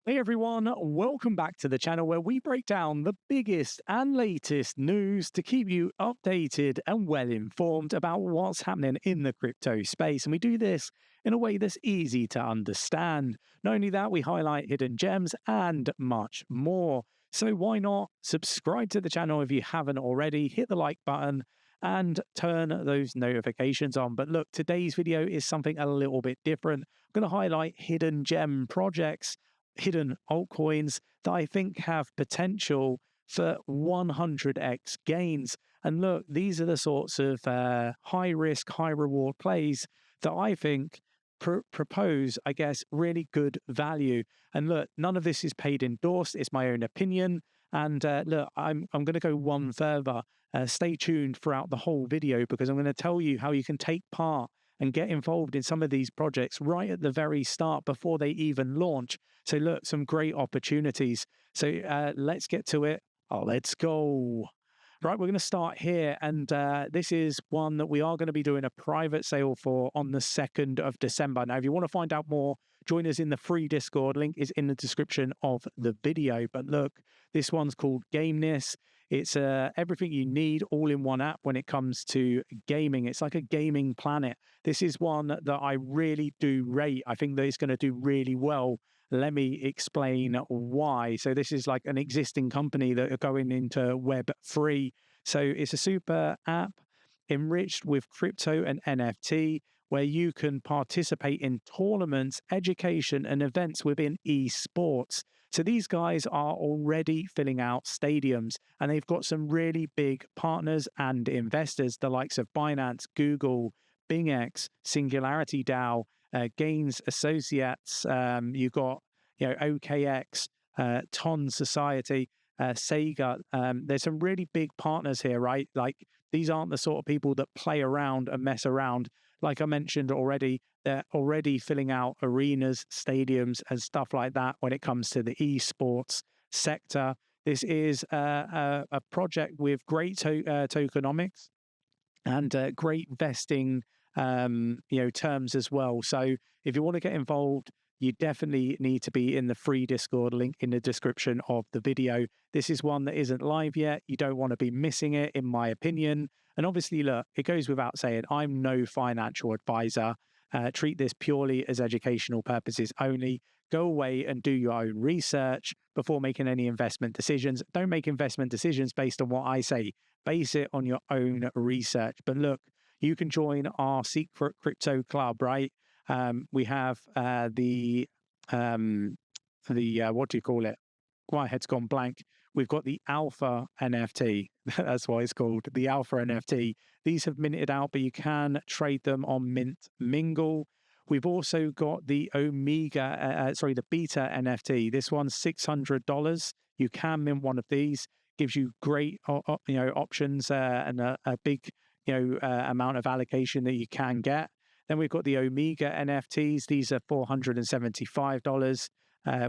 Hey everyone, welcome back to the channel where we break down the biggest and latest news to keep you updated and well informed about what's happening in the crypto space. And we do this in a way that's easy to understand. Not only that, we highlight hidden gems and much more. So why not subscribe to the channel if you haven't already, hit the like button and turn those notifications on. But look, today's video is something a little bit different. I'm going to highlight hidden gem projects, hidden altcoins that I think have potential for 100x gains. And look, these are the sorts of high risk, high reward plays that I think propose, I guess, really good value. And look, none of this is paid endorsed. It's my own opinion. And look, I'm going to go one further. Stay tuned throughout the whole video because I'm going to tell you how you can take part and get involved in some of these projects right at the very start before they even launch. So look, some great opportunities. So let's get to it. Let's go. Right, we're going to start here. And this is one that we are going to be doing a private sale for on the 2nd of December. Now, if you want to find out more, join us in the free Discord. Link is in the description of the video. But look, this one's called Gameness. It's everything you need all in one app when it comes to gaming. It's like a gaming planet. This is one that I really do rate. I think that it's going to do really well. Let me explain why. So this is like an existing company that are going into Web3. So it's a super app enriched with crypto and NFT where you can participate in tournaments, education, and events within esports. So these guys are already filling out stadiums and they've got some really big partners and investors, the likes of Binance, Google, BingX, Singularity DAO, Gains Associates, you've got OKX, Ton Society, Sega. There's some really big partners here, right? Like these aren't the sort of people that play around and mess around. Like I mentioned already, they're already filling out arenas, stadiums, and stuff like that when it comes to the esports sector. This is a project with great tokenomics and great vesting terms as well. So if you want to get involved, you definitely need to be in the free Discord, link in the description of the video. This is one that isn't live yet. You don't want to be missing it, in my opinion. And obviously, look, it goes without saying, I'm no financial advisor. Treat this purely as educational purposes only. Go away and do your own research before making any investment decisions. Don't make investment decisions based on what I say. Base it on your own research. But look, you can join our secret crypto club, right? We have the what do you call it? My head's gone blank. We've got the Alpha NFT. That's why it's called the Alpha NFT. These have minted out, but you can trade them on Mint Mingle. We've also got the the Beta NFT. This one's $600. You can mint one of these. Gives you great options and a big amount of allocation that you can get. Then we've got the Omega NFTs. These are $475.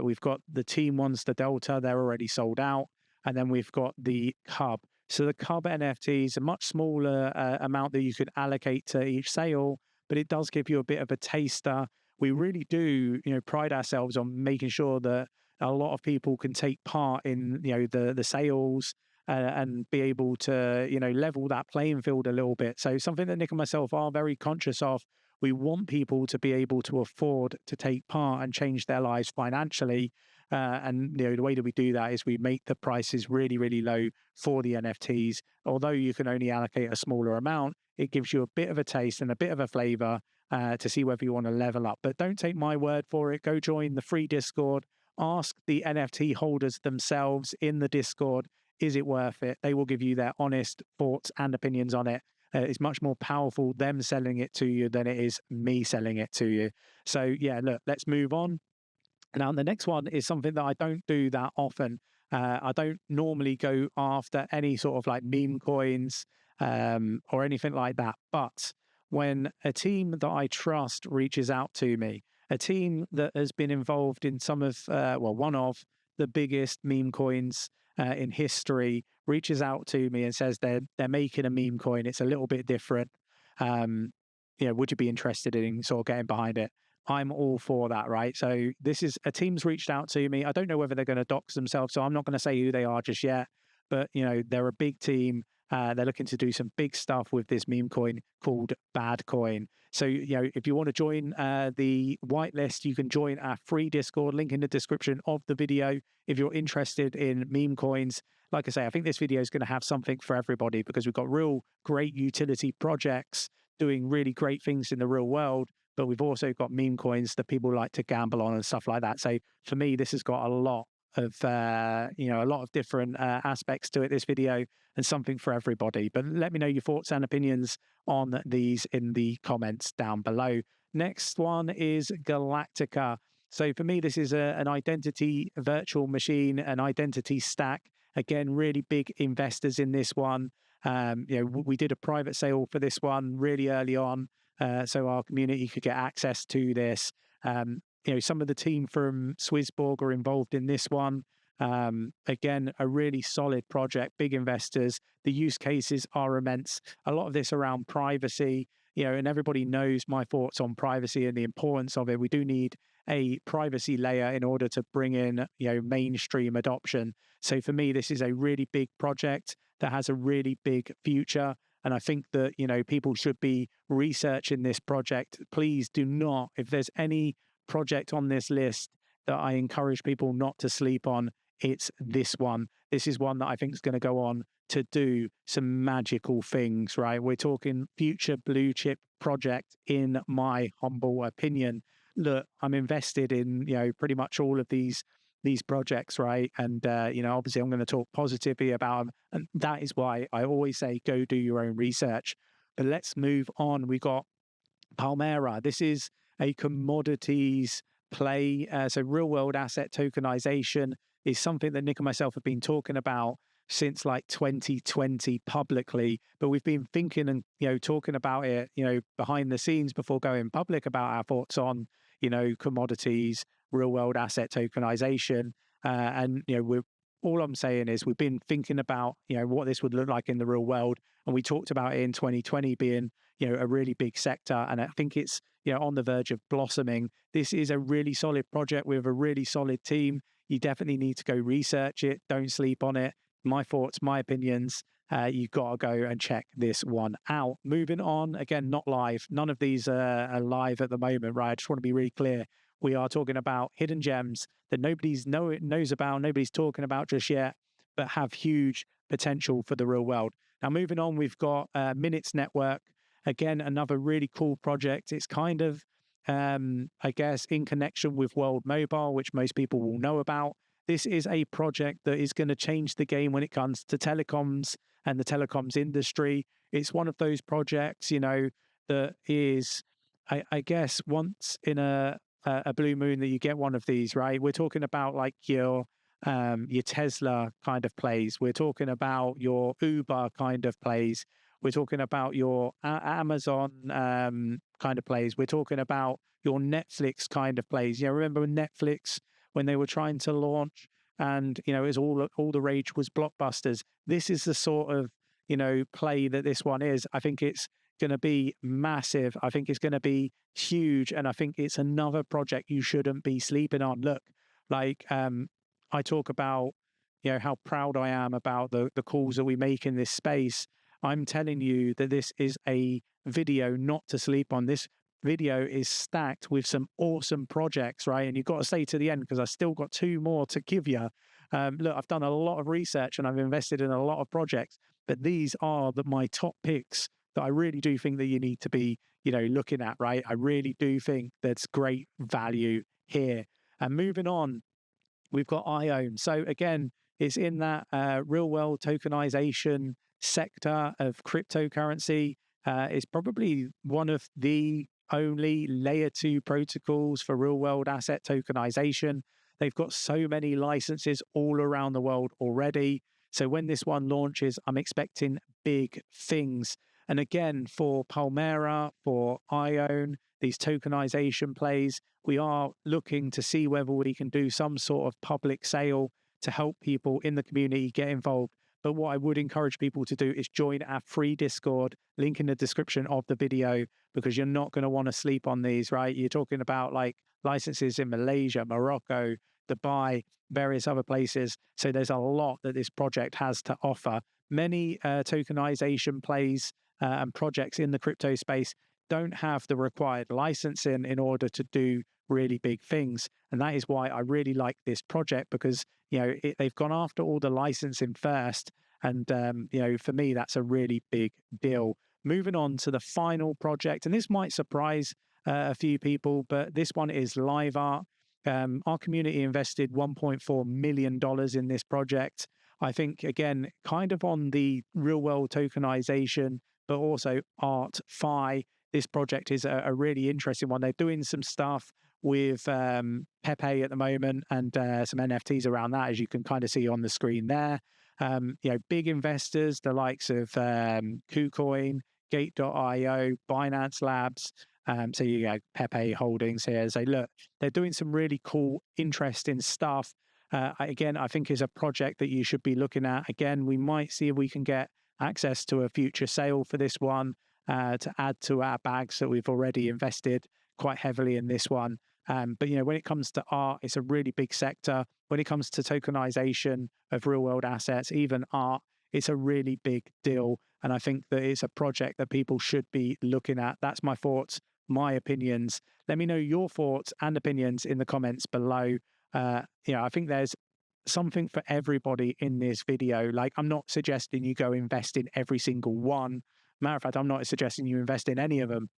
We've got the team ones, the Delta. They're already sold out. And then we've got the Cub. So the Cub NFTs, a much smaller amount that you could allocate to each sale, but it does give you a bit of a taster. We really do, pride ourselves on making sure that a lot of people can take part in, the sales and be able to, level that playing field a little bit. So something that Nick and myself are very conscious of. We want people to be able to afford to take part and change their lives financially. And the way that we do that is we make the prices really, really low for the NFTs. Although you can only allocate a smaller amount, it gives you a bit of a taste and a bit of a flavor to see whether you want to level up. But don't take my word for it. Go join the free Discord. Ask the NFT holders themselves in the Discord, is it worth it? They will give you their honest thoughts and opinions on it. It's much more powerful them selling it to you than it is me selling it to you. So yeah, look, let's move on. Now, the next one is something that I don't do that often. I don't normally go after any sort of like meme coins or anything like that. But when a team that I trust reaches out to me, a team that has been involved in some of, one of the biggest meme coins in history reaches out to me and says they're making a meme coin. It's a little bit different. Would you be interested in sort of getting behind it? I'm all for that, right? So this is a team's reached out to me. I don't know whether they're going to dox themselves, so I'm not going to say who they are just yet. But, they're a big team. They're looking to do some big stuff with this meme coin called 𝗕𝗪𝗀𝗧. So, if you want to join the whitelist, you can join our free Discord, link in the description of the video. If you're interested in meme coins, like I say, I think this video is going to have something for everybody because we've got real great utility projects doing really great things in the real world, but we've also got meme coins that people like to gamble on and stuff like that. So for me, this has got a lot of different aspects to it, this video, and something for everybody. But let me know your thoughts and opinions on these in the comments down below. Next one is 𝗕𝗪𝗪𝗧. So for me, this is an identity virtual machine, an identity stack. Again, really big investors in this one. We did a private sale for this one really early on, so our community could get access to this. Some of the team from 𝗕𝗪𝗠𝗀𝗀𝗧 are involved in this one. Again, a really solid project, big investors. The use cases are immense. A lot of this around privacy, and everybody knows my thoughts on privacy and the importance of it. We do need a privacy layer in order to bring in, mainstream adoption. So for me, this is a really big project that has a really big future. And I think that, people should be researching this project. Please do not, if there's any project on this list that I encourage people not to sleep on, it's this one. This is one that I think is going to go on to do some magical things, right? We're talking future blue chip project, in my humble opinion. Look, I'm invested in, pretty much all of these projects, right? And, obviously I'm going to talk positively about them. And that is why I always say, go do your own research. But let's move on. We got 𝗕𝗪𝗪𝗧. This is a commodities play. So real world asset tokenization is something that Nick and myself have been talking about since like 2020 publicly, but we've been thinking and, talking about it, behind the scenes before going public about our thoughts on, commodities, real world asset tokenization. And, all I'm saying is we've been thinking about, what this would look like in the real world. And we talked about it in 2020 being, a really big sector. And I think it's, on the verge of blossoming. This is a really solid project with a really solid team. You definitely need to go research it. Don't sleep on it. My thoughts, my opinions. You've got to go and check this one out. Moving on, again, not live. None of these are live at the moment, right? I just want to be really clear. We are talking about hidden gems that nobody's knows about, nobody's talking about just yet, but have huge potential for the real world. Now, moving on, we've got Minutes Network. Again, another really cool project. It's kind of, I guess, in connection with World Mobile, which most people will know about. This is a project that is going to change the game when it comes to telecoms and the telecoms industry. It's one of those projects, that is, I guess, once in a blue moon that you get one of these, right? We're talking about like your Tesla kind of plays. We're talking about your Uber kind of plays. We're talking about your Amazon kind of plays. We're talking about your Netflix kind of plays. Remember Netflix when they were trying to launch and, it was all the rage was blockbusters. This is the sort of, play that this one is. I think it's going to be massive. I think it's going to be huge. And I think it's another project you shouldn't be sleeping on. Look, like I talk about, how proud I am about the calls that we make in this space. I'm telling you that this is a video not to sleep on. This video is stacked with some awesome projects, right? And you've got to stay to the end because I've still got two more to give you. Look, I've done a lot of research and I've invested in a lot of projects, but these are my top picks that I really do think that you need to be, looking at, right? I really do think there's great value here. And moving on, we've got 𝗖𝗢𝗠𝗠𝗘. So again, it's in that real world tokenization sector of cryptocurrency. It's probably one of the only layer 2 protocols for real world asset tokenization. They've got so many licenses all around the world already. So when this one launches, I'm expecting big things. And again, for 𝗕𝗪𝗪𝗧, for 𝗖𝗢𝗠𝗠𝗘, these tokenization plays, we are looking to see whether we can do some sort of public sale to help people in the community get involved. But what I would encourage people to do is join our free Discord, link in the description of the video, because you're not going to want to sleep on these, right? You're talking about like licenses in Malaysia, Morocco, Dubai, various other places. So there's a lot that this project has to offer. Many tokenization plays and projects in the crypto space don't have the required licensing in order to do really big things. And that is why I really like this project, because, they've gone after all the licensing first. And, for me, that's a really big deal. Moving on to the final project, and this might surprise a few people, but this one is LiveArt. Our community invested $1.4 million in this project. I think, again, kind of on the real world tokenization, but also art-fi. This project is a really interesting one. They're doing some stuff with 𝗕𝗘𝗪 at the moment, and some NFTs around that, as you can kind of see on the screen there. Big investors, the likes of KuCoin, Gate.io, Binance Labs. So you got 𝗕𝗘𝗪 Holdings here. So look, they're doing some really cool, interesting stuff. Again, I think is a project that you should be looking at. Again, we might see if we can get access to a future sale for this one to add to our bags that we've already invested quite heavily in this one. But, when it comes to art, it's a really big sector. When it comes to tokenization of real world assets, even art, it's a really big deal. And I think that it's a project that people should be looking at. That's my thoughts, my opinions. Let me know your thoughts and opinions in the comments below. I think there's something for everybody in this video. Like, I'm not suggesting you go invest in every single one. Matter of fact, I'm not suggesting you invest in any of them.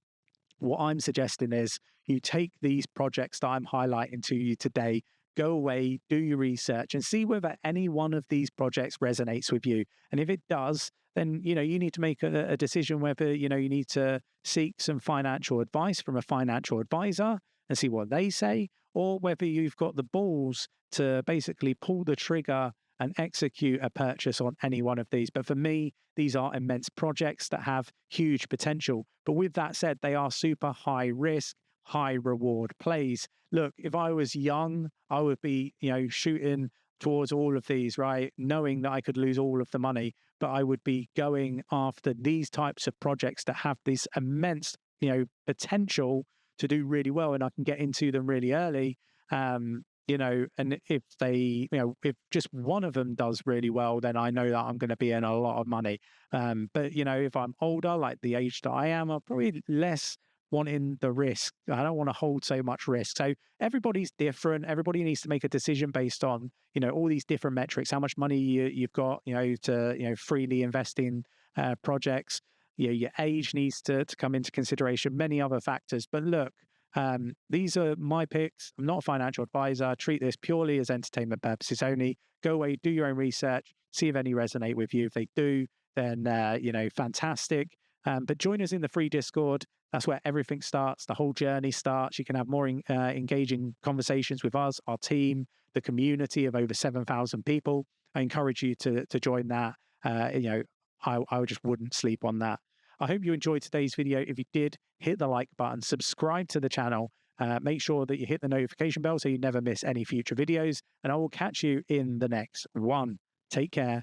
What I'm suggesting is you take these projects that I'm highlighting to you today, go away, do your research, and see whether any one of these projects resonates with you. And if it does, then, you need to make a decision whether, you need to seek some financial advice from a financial advisor and see what they say, or whether you've got the balls to basically pull the trigger and execute a purchase on any one of these. But for me, these are immense projects that have huge potential. But with that said, they are super high risk, high reward plays. Look, if I was young, I would be, shooting towards all of these, right? Knowing that I could lose all of the money, but I would be going after these types of projects that have this immense, potential to do really well, and I can get into them really early. And if they, if just one of them does really well, then I know that I'm going to be in a lot of money. But, if I'm older, like the age that I am, I'm probably less wanting the risk. I don't want to hold so much risk. So everybody's different. Everybody needs to make a decision based on, all these different metrics, how much money you've got, to, freely invest in projects. Your age needs to come into consideration, many other factors. But look, these are my picks. I'm not a financial advisor. Treat this purely as entertainment purposes only. Go away, do your own research, see if any resonate with you. If they do, then, fantastic. But join us in the free Discord. That's where everything starts. The whole journey starts. You can have more engaging conversations with us, our team, the community of over 7,000 people. I encourage you to join that. I just wouldn't sleep on that. I hope you enjoyed today's video. If you did, hit the like button, subscribe to the channel, make sure that you hit the notification bell so you never miss any future videos, and I will catch you in the next one. Take care.